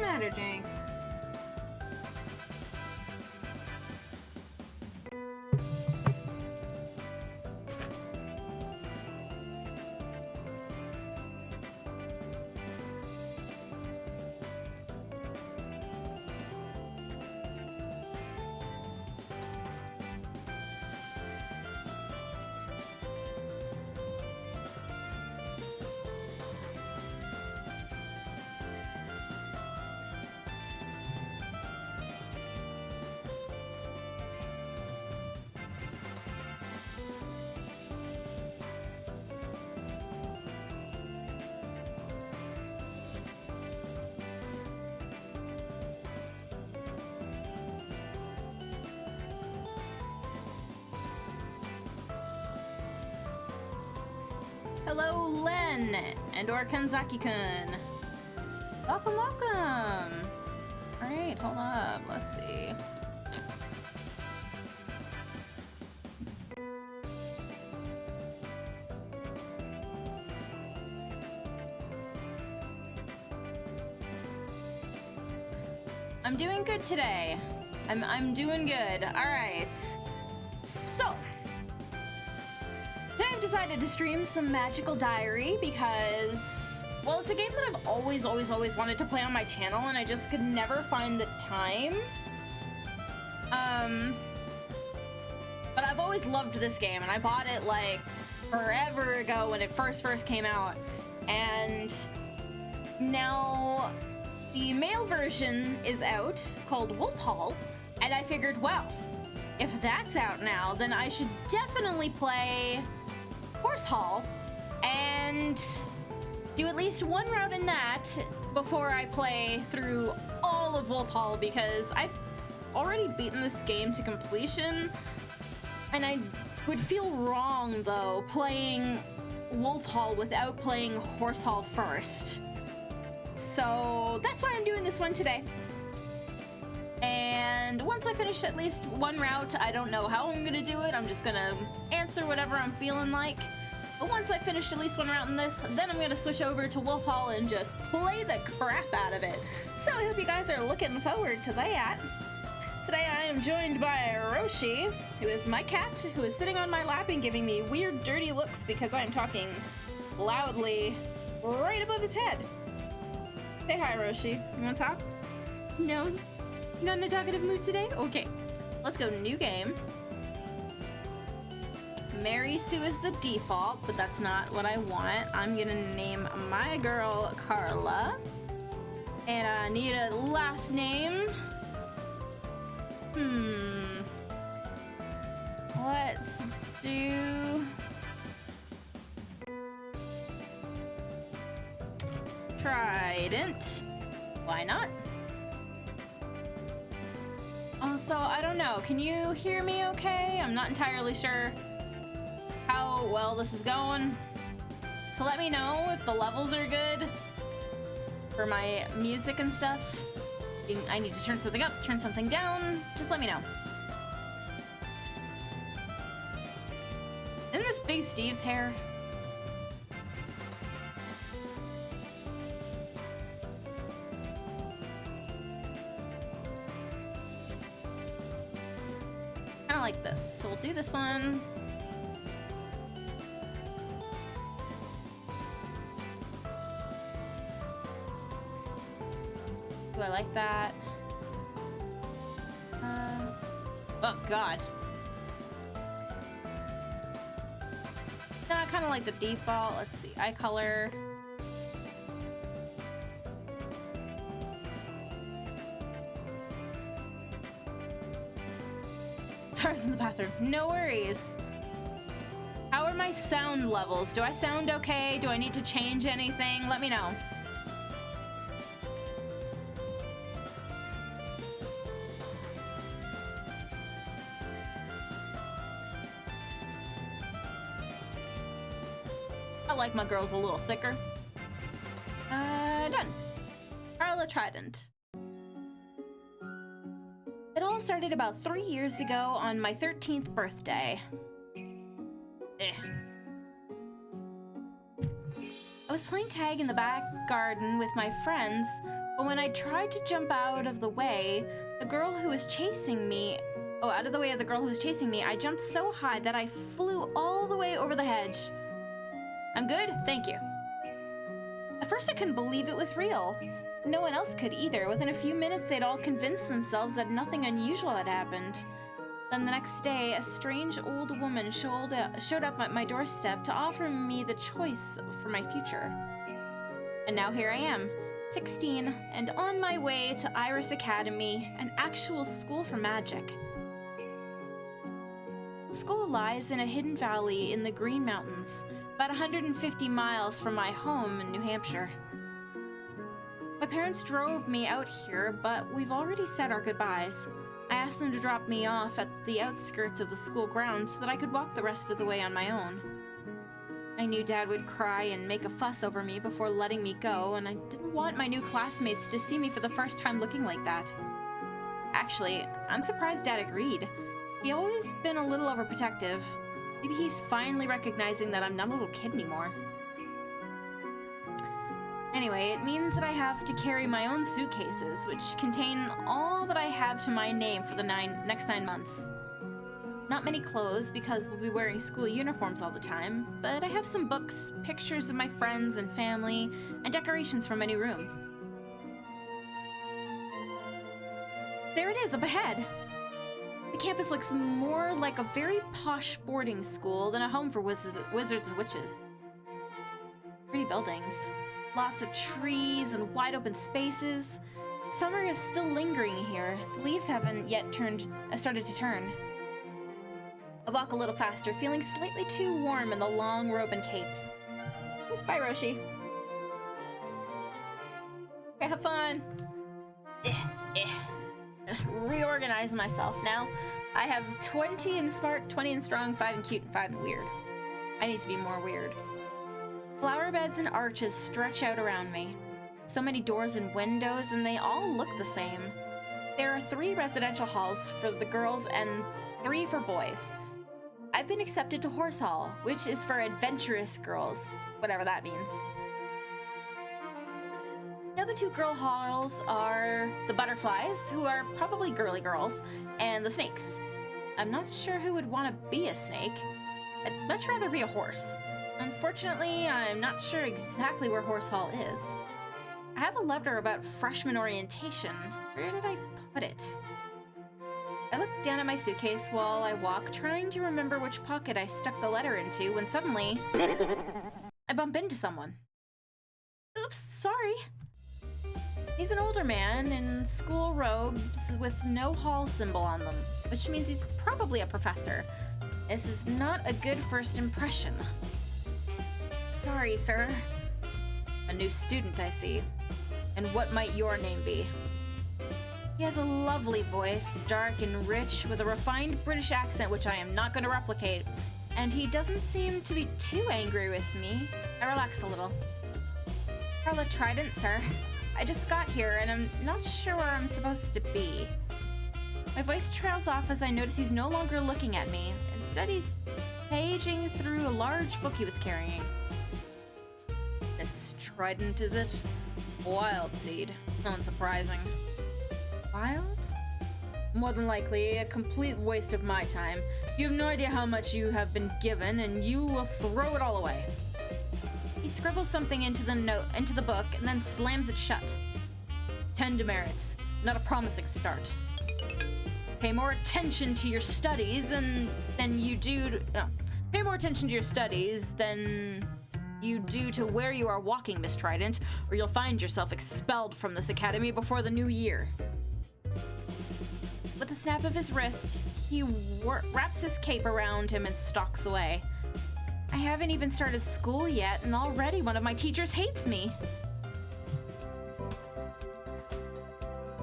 matter, Jinx. Hello, Len, and or Kanzaki-kun. Welcome, welcome. All right, hold up. Let's see. I'm doing good today. I'm doing good. All right. So. Today I've decided to stream some Magical Diary because, well, it's a game that I've always wanted to play on my channel and I just could never find the time. But I've always loved this game and I bought it like forever ago when it first came out, and now the male version is out called Wolf Hall, and I figured, well, if that's out now, then I should definitely play Horse Hall and do at least one route in that before I play through all of Wolf Hall, because I've already beaten this game to completion and I would feel wrong though playing Wolf Hall without playing Horse Hall first. So that's why I'm doing this one today. And once I finish at least one route, I don't know how I'm gonna do it. I'm just gonna answer whatever I'm feeling like. But once I finish at least one route in this, then I'm gonna switch over to Wolf Hall and just play the crap out of it. So I hope you guys are looking forward to that. Today I am joined by Roshi, who is my cat, who is sitting on my lap and giving me weird, dirty looks because I'm talking loudly right above his head. Say hi, Roshi. You wanna talk? No? Not in a talkative mood today? Okay, let's go new game. Mary Sue is the default, but that's not what I want. I'm gonna name my girl Carla. And I need a last name. Let's do Trident. Why not? Also, I don't know. Can you hear me okay? I'm not entirely sure how well this is going. So let me know if the levels are good for my music and stuff. I need to turn something up, turn something down. Just let me know. Isn't this Big Steve's hair? Like this, so we'll do this one. Do I like that? Oh god. No, I kind of like the default. Let's see, eye color. Stars in the bathroom. No worries. How are my sound levels? Do I sound okay? Do I need to change anything? Let me know. I like my girls a little thicker. Done. Carla Trident. It all started about 3 years ago on my 13th birthday. I was playing tag in the back garden with my friends, but But when I tried to jump out of the way, the girl who was chasing me, out of the way of the girl who was chasing me, I jumped so high that I flew all the way over the hedge. I'm good, thank you. At first I couldn't believe it was real. No one else could either. Within a few minutes, they'd all convinced themselves that nothing unusual had happened. Then the next day, a strange old woman showed up at my doorstep to offer me the choice for my future. And now here I am, 16, and on my way to Iris Academy, an actual school for magic. The school lies in a hidden valley in the Green Mountains, about 150 miles from my home in New Hampshire. My parents drove me out here, but we've already said our goodbyes. I asked them to drop me off at the outskirts of the school grounds so that I could walk the rest of the way on my own. I knew Dad would cry and make a fuss over me before letting me go, and I didn't want my new classmates to see me for the first time looking like that. Actually, I'm surprised Dad agreed. He's always been a little overprotective. Maybe he's finally recognizing that I'm not a little kid anymore. Anyway, it means that I have to carry my own suitcases, which contain all that I have to my name for the next 9 months. Not many clothes, because we'll be wearing school uniforms all the time, but I have some books, pictures of my friends and family, and decorations for my new room. There it is, up ahead! The campus looks more like a very posh boarding school than a home for wizards and witches. Pretty buildings. Lots of trees and wide open spaces. Summer is still lingering here. The leaves haven't yet started to turn. I walk a little faster, feeling slightly too warm in the long robe and cape. Oh, bye, Roshi. Okay, have fun. Reorganize myself now. I have 20 in smart, 20 in strong, 5 in cute, and 5 in weird. I need to be more weird. Flower beds and arches stretch out around me. So many doors and windows, and they all look the same. There are 3 residential halls for the girls and 3 for boys. I've been accepted to Horse Hall, which is for adventurous girls, whatever that means. The other 2 girl halls are the butterflies, who are probably girly girls, and the snakes. I'm not sure who would want to be a snake. I'd much rather be a horse. Unfortunately, I'm not sure exactly where Horse Hall is. I have a letter about freshman orientation. Where did I put it? I look down at my suitcase while I walk, trying to remember which pocket I stuck the letter into, when suddenly I bump into someone. Oops, sorry. He's an older man in school robes with no hall symbol on them, which means he's probably a professor. This is not a good first impression. Sorry, sir. A new student, I see. And what might your name be? He has a lovely voice, dark and rich, with a refined British accent which I am not going to replicate. And he doesn't seem to be too angry with me. I relax a little. Carla Trident, sir. I just got here and I'm not sure where I'm supposed to be. My voice trails off as I notice he's no longer looking at me. Instead, he's paging through a large book he was carrying. Miss Trident, is it? Wild seed. Not unsurprising. Wild? More than likely, a complete waste of my time. You have no idea how much you have been given, and you will throw it all away. He scribbles something into the book, and then slams it shut. 10 demerits. Not a promising start. Pay more attention to your studies than you do to where you are walking, Miss Trident, or you'll find yourself expelled from this academy before the new year. With a snap of his wrist, he wraps his cape around him and stalks away. I haven't even started school yet, and already one of my teachers hates me.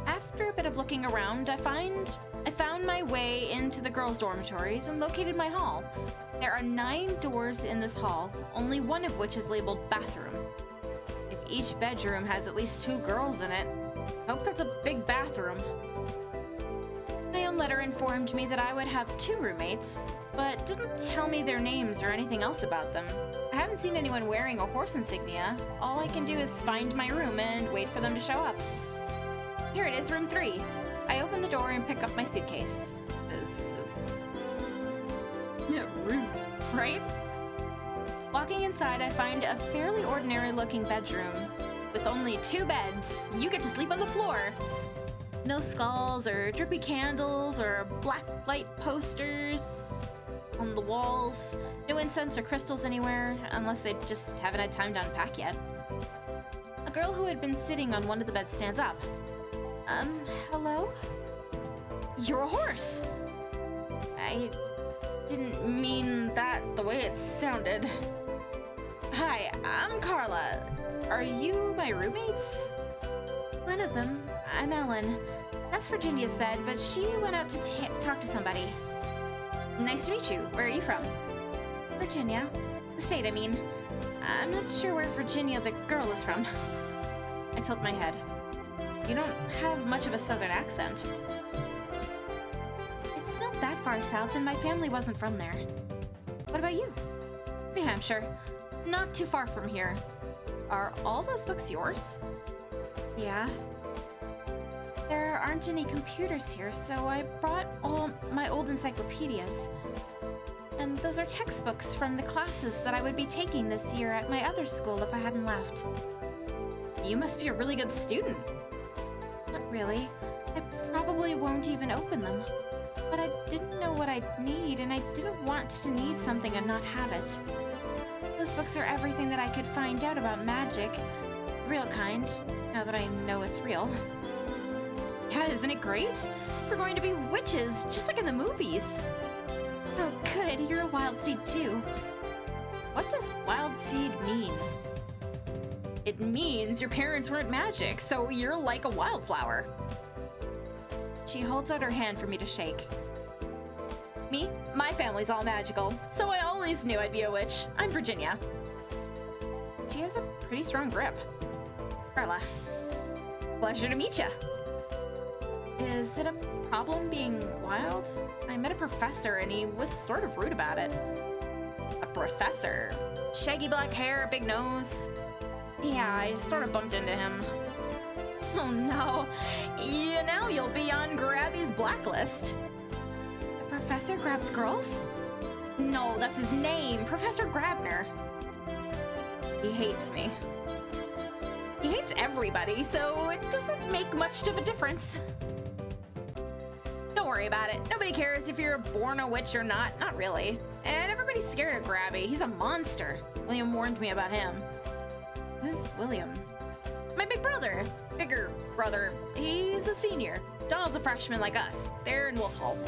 After a bit of looking around, I found my way into the girls' dormitories and located my hall. There are 9 doors in this hall, only one of which is labeled bathroom. If each bedroom has at least 2 girls in it, I hope that's a big bathroom. My own letter informed me that I would have 2 roommates, but didn't tell me their names or anything else about them. I haven't seen anyone wearing a horse insignia. All I can do is find my room and wait for them to show up. Here it is, room 3. I open the door and pick up my suitcase. This is... yeah, rude, right? Walking inside, I find a fairly ordinary-looking bedroom. With only 2 beds, you get to sleep on the floor. No skulls or drippy candles or black light posters on the walls. No incense or crystals anywhere, unless they just haven't had time to unpack yet. A girl who had been sitting on one of the beds stands up. Hello? You're a horse! I didn't mean that the way it sounded. Hi, I'm Carla. Are you my roommates? One of them. I'm Ellen. That's Virginia's bed, but she went out to talk to somebody. Nice to meet you. Where are you from? Virginia. The state, I mean. I'm not sure where Virginia the girl is from. I tilt my head. You don't have much of a southern accent. It's not that far south, and my family wasn't from there. What about you? New Hampshire. Not too far from here. Are all those books yours? Yeah. There aren't any computers here, so I brought all my old encyclopedias. And those are textbooks from the classes that I would be taking this year at my other school if I hadn't left. You must be a really good student. Not really. I probably won't even open them. But I didn't know what I'd need, and I didn't want to need something and not have it. Those books are everything that I could find out about magic. Real kind, now that I know it's real. Yeah, isn't it great? We're going to be witches, just like in the movies. Oh, good, you're a wild seed too. What does wild seed mean? It means your parents weren't magic, so you're like a wildflower. She holds out her hand for me to shake. Me? My family's all magical, so I always knew I'd be a witch. I'm Virginia. She has a pretty strong grip. Carla. Pleasure to meet ya. Is it a problem being wild? I met a professor and he was sort of rude about it. A professor? Shaggy black hair, big nose. Yeah, I sort of bumped into him. Oh no. Yeah, now you'll be on Grabby's blacklist. The professor grabs girls? No, that's his name, Professor Grabner. He hates me. He hates everybody, so it doesn't make much of a difference. Don't worry about it. Nobody cares if you're born a witch or not. Not really. And everybody's scared of Grabby. He's a monster. William warned me about him. Who's William? My big brother. Bigger brother. He's a senior. Donald's a freshman like us. They're in Wolf Hall.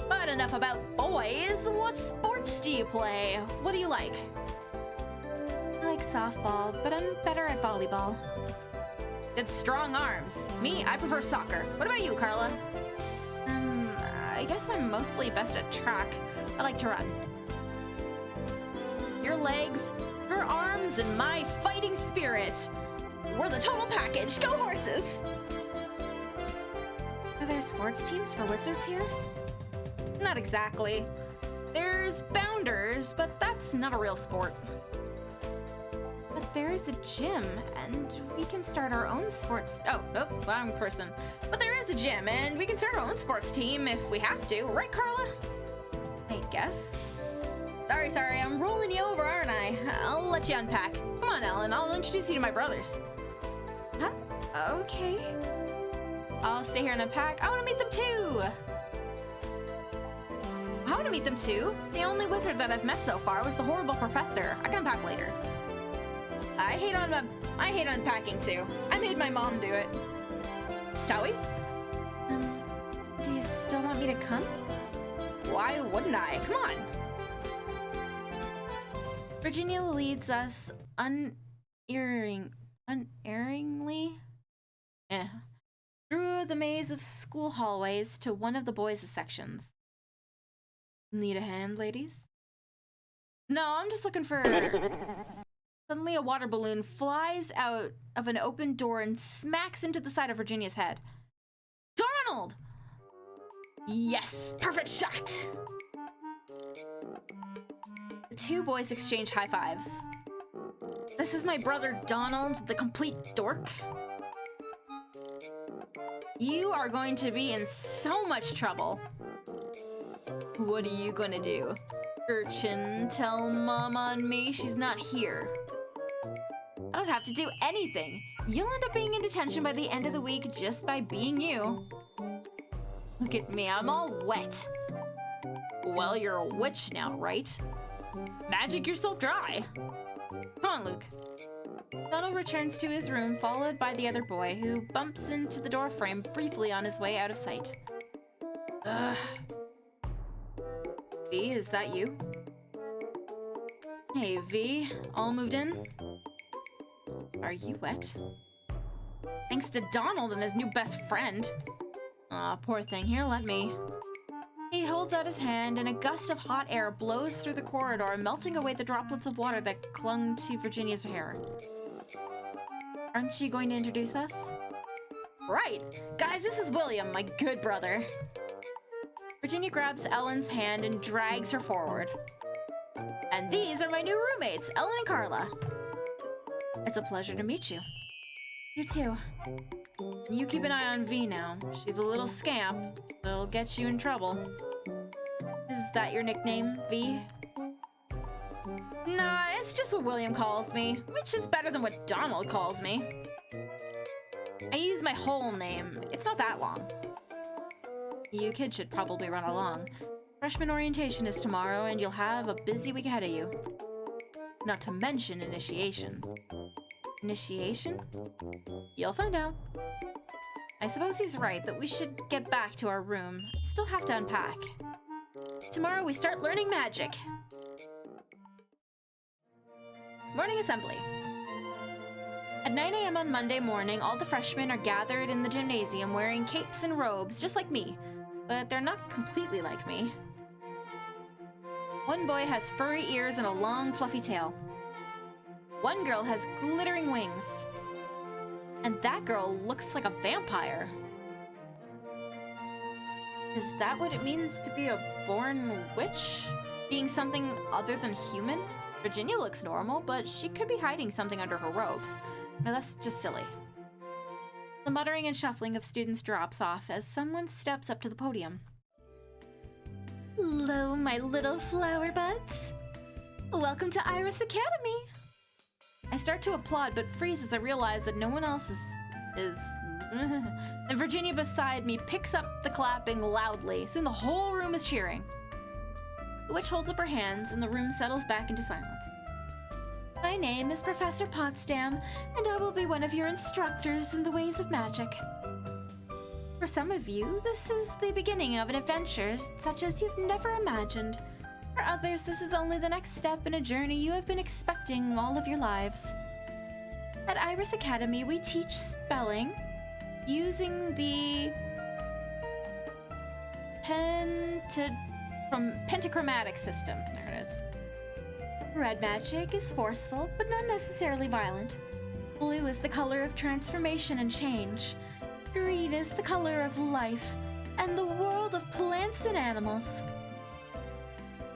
But enough about boys. What sports do you play? What do you like? I like softball, but I'm better at volleyball. It's strong arms. Me, I prefer soccer. What about you, Carla? I guess I'm mostly best at track. I like to run. Your legs, your arms, and my fighting spirit. We're the total package. Go horses! Are there sports teams for wizards here? Not exactly. There's bounders, but that's not a real sport. But there is a gym, and we can start our own sports... Oh, nope, wrong person. But there is a gym, and we can start our own sports team if we have to. Right, Carla? I guess. Sorry, I'm rolling you over, aren't I? I'll let you unpack. Come on, Ellen, I'll introduce you to my brothers. Huh? Okay. I'll stay here and unpack. I want to meet them too! I want to meet them too. The only wizard that I've met so far was the horrible professor. I can unpack later. I hate unpacking too. I made my mom do it. Shall we? Do you still want me to come? Why wouldn't I? Come on. Virginia leads us unerringly through the maze of school hallways to one of the boys' sections. Need a hand, ladies? No, I'm just looking for... Suddenly a water balloon flies out of an open door and smacks into the side of Virginia's head. Donald! Yes, perfect shot! The two boys exchange high fives. This is my brother Donald, the complete dork. You are going to be in so much trouble. What are you gonna do? Urchin, tell Mama and me she's not here. I don't have to do anything. You'll end up being in detention by the end of the week just by being you. Look at me, I'm all wet. Well, you're a witch now, right? Magic yourself dry. Come on, Luke. Donald returns to his room, followed by the other boy, who bumps into the doorframe briefly on his way out of sight. Ugh. V, is that you? Hey, V, all moved in? Are you wet? Thanks to Donald and his new best friend. Aw, poor thing. Here, let me. He holds out his hand, and a gust of hot air blows through the corridor, melting away the droplets of water that clung to Virginia's hair. Aren't you going to introduce us? Right! Guys, this is William, my good brother. Virginia grabs Ellen's hand and drags her forward. And these are my new roommates, Ellen and Carla. It's a pleasure to meet you. You too. You keep an eye on V now. She's a little scamp. It'll get you in trouble. Is that your nickname, V? Nah, it's just what William calls me, which is better than what Donald calls me. I use my whole name. It's not that long. You kids should probably run along. Freshman orientation is tomorrow, and you'll have a busy week ahead of you. Not to mention initiation. Initiation? You'll find out. I suppose he's right that we should get back to our room. Still have to unpack. Tomorrow we start learning magic. Morning assembly. At 9 a.m. on Monday morning, all the freshmen are gathered in the gymnasium wearing capes and robes, just like me. But they're not completely like me. One boy has furry ears and a long, fluffy tail. One girl has glittering wings. And that girl looks like a vampire. Is that what it means to be a born witch? Being something other than human? Virginia looks normal, but she could be hiding something under her robes. Now that's just silly. The muttering and shuffling of students drops off as someone steps up to the podium. Hello, my little flower buds. Welcome to Iris Academy. I start to applaud, but freeze as I realize that no one else is And Virginia beside me picks up the clapping loudly. Soon the whole room is cheering. The witch holds up her hands, and the room settles back into silence. My name is Professor Potsdam, and I will be one of your instructors in the ways of magic. For some of you, this is the beginning of an adventure such as you've never imagined. For others, this is only the next step in a journey you have been expecting all of your lives. At Iris Academy, we teach spelling using the pentachromatic system. There it is. Red magic is forceful, but not necessarily violent. Blue is the color of transformation and change. Green is the color of life and the world of plants and animals.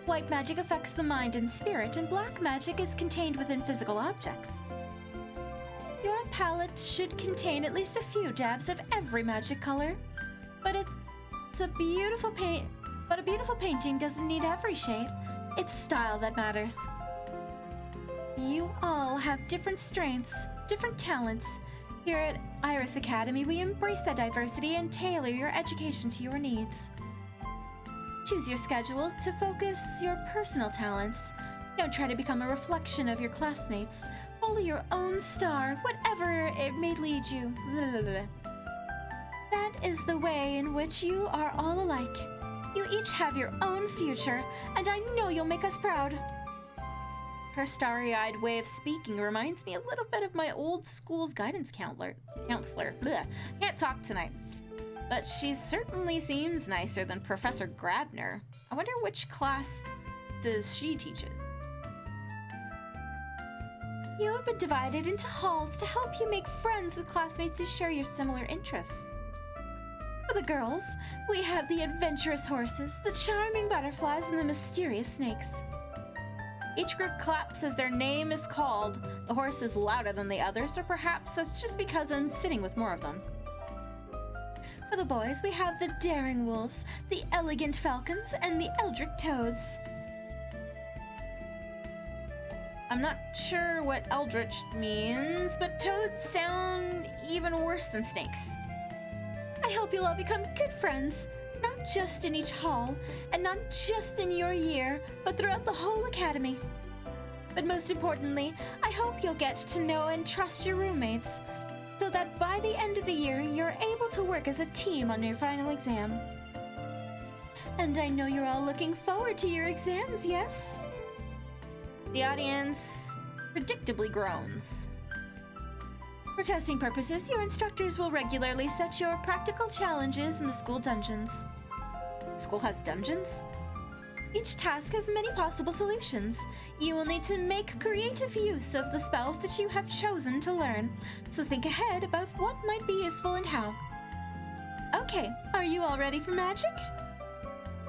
White magic affects the mind and spirit, and black magic is contained within physical objects. Your palette should contain at least a few dabs of every magic color, but a beautiful painting doesn't need every shade. It's style that matters. You all have different strengths, different talents. Here at Iris Academy, we embrace that diversity and tailor your education to your needs. Choose your schedule to focus your personal talents. Don't try to become a reflection of your classmates. Follow your own star, whatever it may lead you. That is the way in which you are all alike. You each have your own future, and I know you'll make us proud. Her starry-eyed way of speaking reminds me a little bit of my old school's guidance counselor. Blech. Can't talk tonight. But she certainly seems nicer than Professor Grabner. I wonder which classes she teaches. You have been divided into halls to help you make friends with classmates who share your similar interests. For the girls, we have the adventurous horses, the charming butterflies, and the mysterious snakes. Each group claps as their name is called. The horse is louder than the others, or perhaps that's just because I'm sitting with more of them. For the boys, we have the daring wolves, the elegant falcons, and the eldritch toads. I'm not sure what eldritch means, but toads sound even worse than snakes. I hope you'll all become good friends, not just in each hall, and not just in your year, but throughout the whole academy. But most importantly, I hope you'll get to know and trust your roommates, so that by the end of the year, you're able to work as a team on your final exam. And I know you're all looking forward to your exams, yes? The audience predictably groans. For testing purposes, your instructors will regularly set your practical challenges in the school dungeons. The school has dungeons? Each task has many possible solutions. You will need to make creative use of the spells that you have chosen to learn, so think ahead about what might be useful and how. Okay, are you all ready for magic?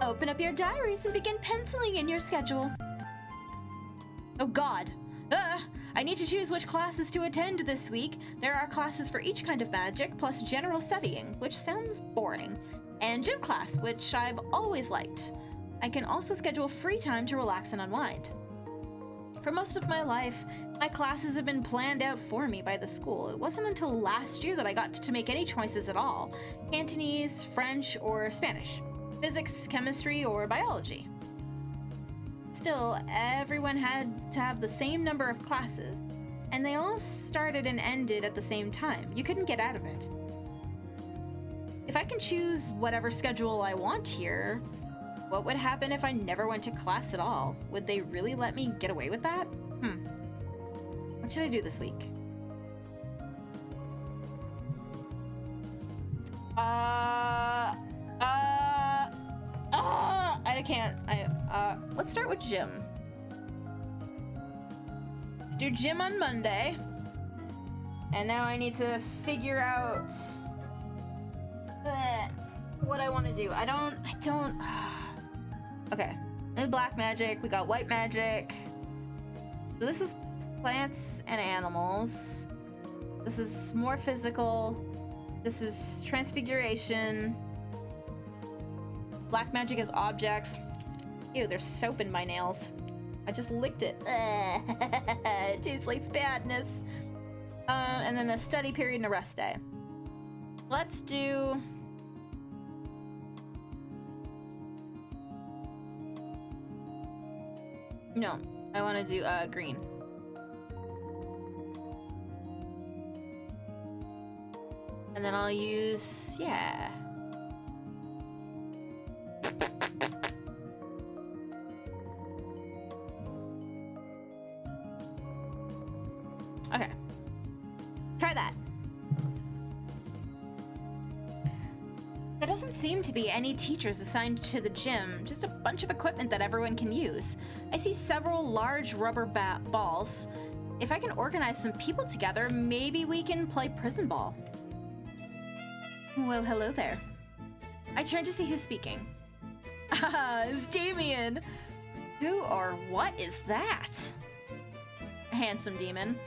Open up your diaries and begin penciling in your schedule. Oh god! I need to choose which classes to attend this week. There are classes for each kind of magic, plus general studying, which sounds boring, and gym class, which I've always liked. I can also schedule free time to relax and unwind. For most of my life, my classes have been planned out for me by the school. It wasn't until last year that I got to make any choices at all. Cantonese, French, or Spanish. Physics, chemistry, or biology. Still, everyone had to have the same number of classes, and they all started and ended at the same time. You couldn't get out of it. If I can choose whatever schedule I want here, what would happen if I never went to class at all? Would they really let me get away with that? What should I do this week? I can't. Let's start with gym. Let's do gym on Monday. And now I need to figure out what I want to do. I don't. Okay. And black magic. We got white magic. So this is plants and animals. This is more physical. This is transfiguration. Black magic is objects. Ew, there's soap in my nails. I just licked it. It tastes like badness. And then a study period and a rest day. Let's do... No, I want to do green. And then I'll use... yeah. Okay. Try that. There doesn't seem to be any teachers assigned to the gym, just a bunch of equipment that everyone can use. I see several large rubber balls. If I can organize some people together, maybe we can play prison ball. Well, hello there. I turn to see who's speaking. Ah, it's Damian. Who or what is that? A handsome demon.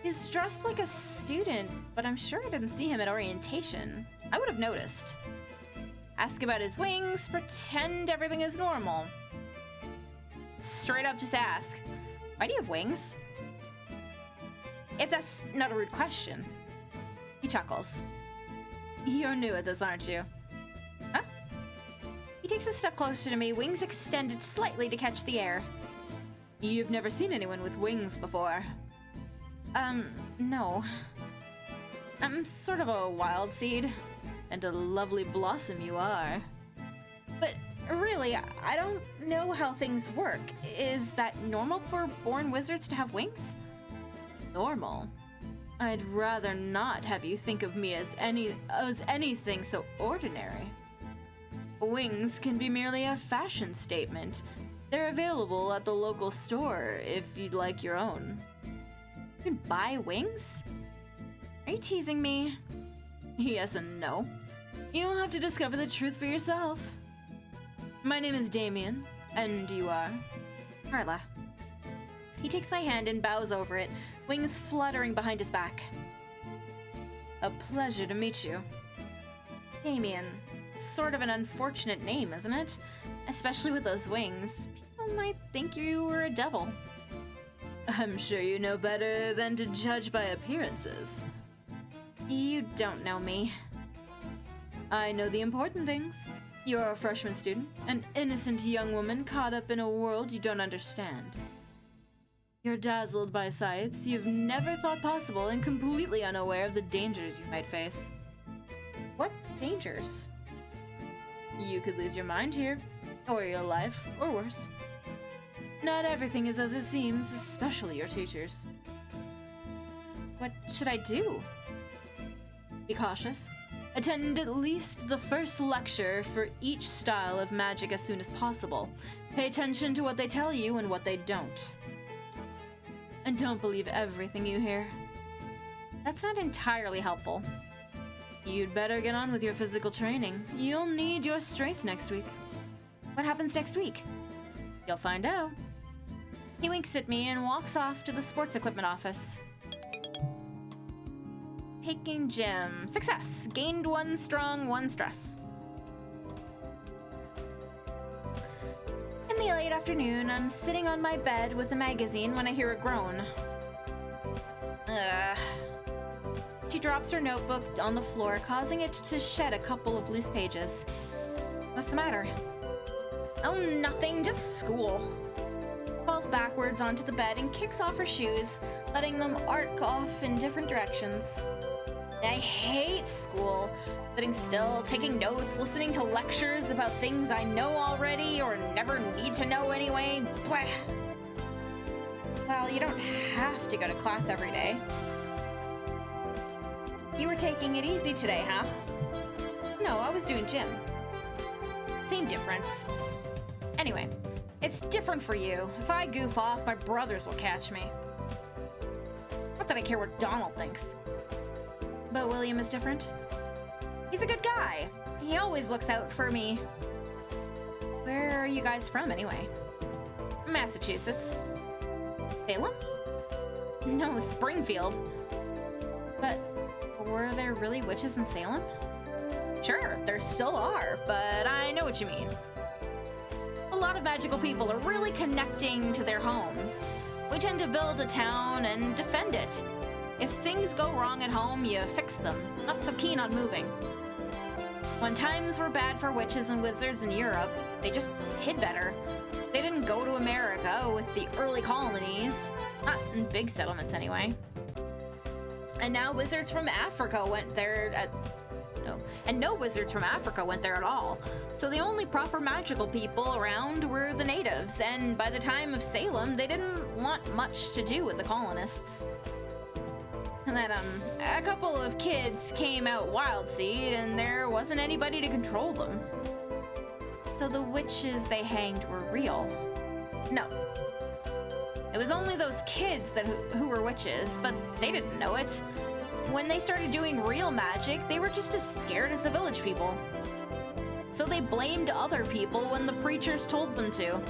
He's dressed like a student, but I'm sure I didn't see him at orientation. I would have noticed. Ask about his wings, pretend everything is normal. Straight up just ask, why do you have wings? If that's not a rude question. He chuckles. You're new at this, aren't you? Huh? He takes a step closer to me, wings extended slightly to catch the air. You've never seen anyone with wings before. No. I'm sort of a wild seed, and a lovely blossom you are. But really, I don't know how things work. Is that normal for born wizards to have wings? Normal? I'd rather not have you think of me as anything so ordinary. Wings can be merely a fashion statement. They're available at the local store if you'd like your own. You can buy wings? Are you teasing me? Yes and no. You'll have to discover the truth for yourself. My name is Damian, and you are? Carla. He takes my hand and bows over it, wings fluttering behind his back. A pleasure to meet you. Damian. It's sort of an unfortunate name, isn't it? Especially with those wings. People might think you were a devil. I'm sure you know better than to judge by appearances. You don't know me. I know the important things. You're a freshman student, an innocent young woman caught up in a world you don't understand. You're dazzled by sights you've never thought possible and completely unaware of the dangers you might face. What dangers? You could lose your mind here, or your life, or worse. Not everything is as it seems, especially your teachers. What should I do? Be cautious. Attend at least the first lecture for each style of magic as soon as possible. Pay attention to what they tell you and what they don't. And don't believe everything you hear. That's not entirely helpful. You'd better get on with your physical training. You'll need your strength next week. What happens next week? You'll find out. He winks at me and walks off to the sports equipment office. Taking gym. Success. Gained 1 strong, 1 stress. In the late afternoon, I'm sitting on my bed with a magazine when I hear a groan. She drops her notebook on the floor, causing it to shed a couple of loose pages. What's the matter? Oh, nothing, just school. Falls backwards onto the bed and kicks off her shoes, letting them arc off in different directions. I hate school. Sitting still, taking notes, listening to lectures about things I know already or never need to know anyway. Blah. Well, you don't have to go to class every day. You were taking it easy today, huh? No, I was doing gym. Same difference. Anyway, it's different for you. If I goof off, my brothers will catch me. Not that I care what Donald thinks. But William is different. He's a good guy. He always looks out for me. Where are you guys from, anyway? Massachusetts. Salem? No, Springfield. But were there really witches in Salem? Sure, there still are, but I know what you mean. A lot of magical people are really connecting to their homes. We tend to build a town and defend it. If things go wrong at home, you fix them. Not so keen on moving. When times were bad for witches and wizards in Europe, they just hid better. They didn't go to America with the early colonies. Not in big settlements, anyway. And now wizards from Africa went there no wizards from Africa went there at all. So the only proper magical people around were the natives, and by the time of Salem, they didn't want much to do with the colonists. And then, a couple of kids came out wild seed, and there wasn't anybody to control them. So the witches they hanged were real. No. It was only those kids who were witches, but they didn't know it. When they started doing real magic, they were just as scared as the village people. So they blamed other people when the preachers told them to.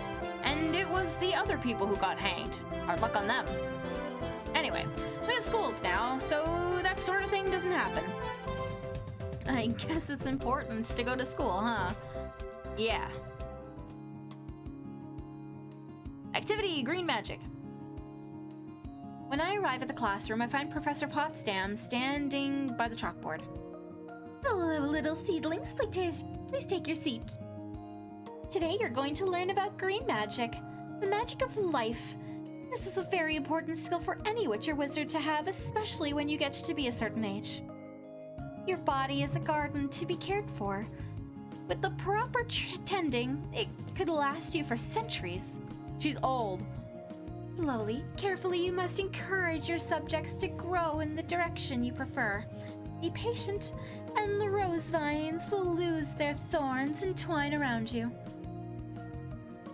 And it was the other people who got hanged. Hard luck on them. Anyway, we have schools now, so that sort of thing doesn't happen. I guess it's important to go to school, huh? Yeah. Activity, green magic. When I arrive at the classroom, I find Professor Potsdam standing by the chalkboard. Hello, little seedlings. Please take your seat. Today you're going to learn about green magic, the magic of life. This is a very important skill for any witch or wizard to have, especially when you get to be a certain age. Your body is a garden to be cared for. With the proper tending, it could last you for centuries. She's old. Slowly, carefully, you must encourage your subjects to grow in the direction you prefer. Be patient, and the rose vines will lose their thorns and twine around you.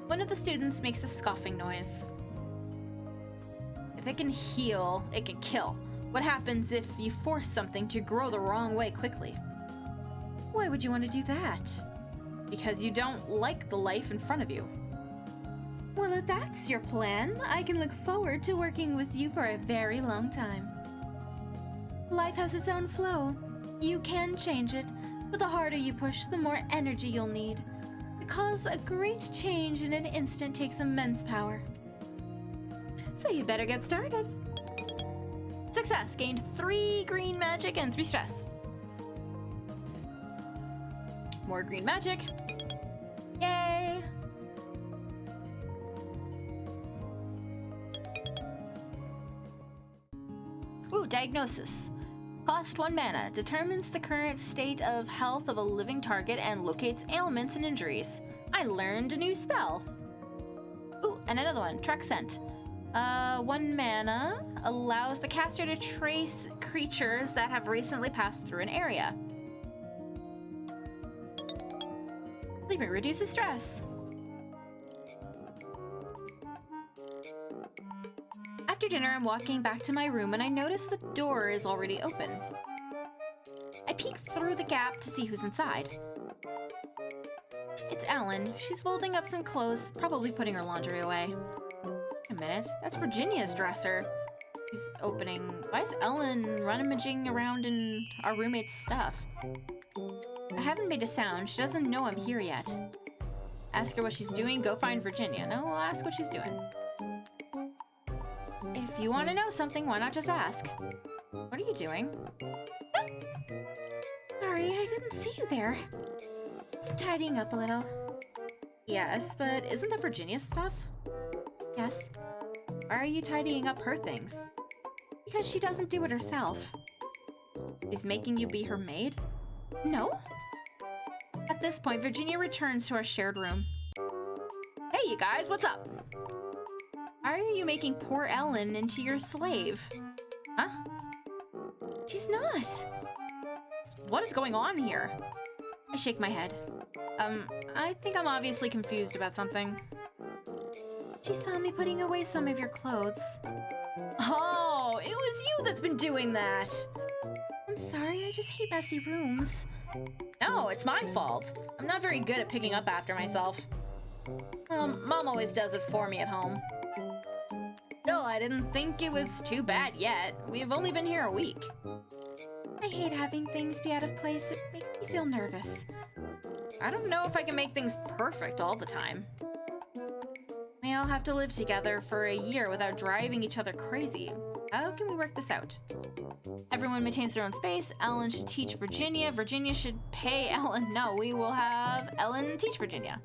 One of the students makes a scoffing noise. If it can heal, it can kill. What happens if you force something to grow the wrong way quickly? Why would you want to do that? Because you don't like the life in front of you. Well, if that's your plan, I can look forward to working with you for a very long time. Life has its own flow. You can change it, But the harder you push, the more energy you'll need. To cause a great change in an instant takes immense power. So you better get started. Success! Gained 3 green magic and 3 stress. More green magic. Yay! Ooh, diagnosis. Cost 1 mana. Determines the current state of health of a living target and locates ailments and injuries. I learned a new spell. Ooh, and another one. Track Scent. 1 mana. Allows the caster to trace creatures that have recently passed through an area. Sleeping reduces stress. After dinner, I'm walking back to my room and I notice the door is already open. I peek through the gap to see who's inside. It's Ellen. She's folding up some clothes, probably putting her laundry away. Wait a minute, that's Virginia's dresser. She's opening. Why is Ellen rummaging around in our roommate's stuff? I haven't made a sound. She doesn't know I'm here yet. Ask her what she's doing, go find Virginia. No, I'll ask what she's doing. If you want to know something, why not just ask? What are you doing? Sorry, I didn't see you there. Just tidying up a little. Yes, but isn't that Virginia's stuff? Yes. Why are you tidying up her things? Because she doesn't do it herself. She's making you be her maid? No? At this point, Virginia returns to our shared room. Hey, you guys, what's up? Why are you making poor Ellen into your slave? Huh? She's not. What is going on here? I shake my head. I think I'm obviously confused about something. She saw me putting away some of your clothes. Oh, it was you that's been doing that. I'm sorry, I just hate messy rooms. No, it's my fault. I'm not very good at picking up after myself. Mom always does it for me at home. Still, I didn't think it was too bad yet. We've only been here a week. I hate having things be out of place. It makes me feel nervous. I don't know if I can make things perfect all the time. We all have to live together for a year without driving each other crazy. How can we work this out? Everyone maintains their own space. Ellen should teach Virginia. Virginia should pay Ellen. No, we will have Ellen teach Virginia.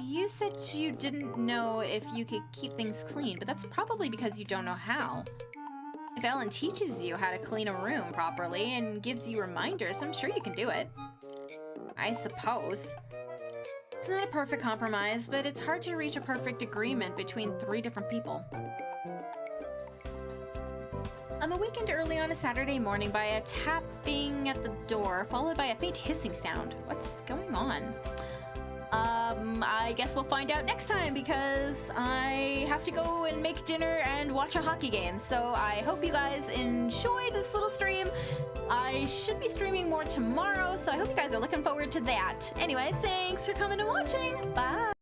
You said you didn't know if you could keep things clean, but that's probably because you don't know how. If Ellen teaches you how to clean a room properly and gives you reminders, I'm sure you can do it. I suppose. It's not a perfect compromise, but it's hard to reach a perfect agreement between 3 different people. I'm awakened early on a Saturday morning by a tapping at the door, followed by a faint hissing sound. What's going on? I guess we'll find out next time because I have to go and make dinner and watch a hockey game. So I hope you guys enjoy this little stream. I should be streaming more tomorrow, so I hope you guys are looking forward to that. Anyways, thanks for coming and watching. Bye!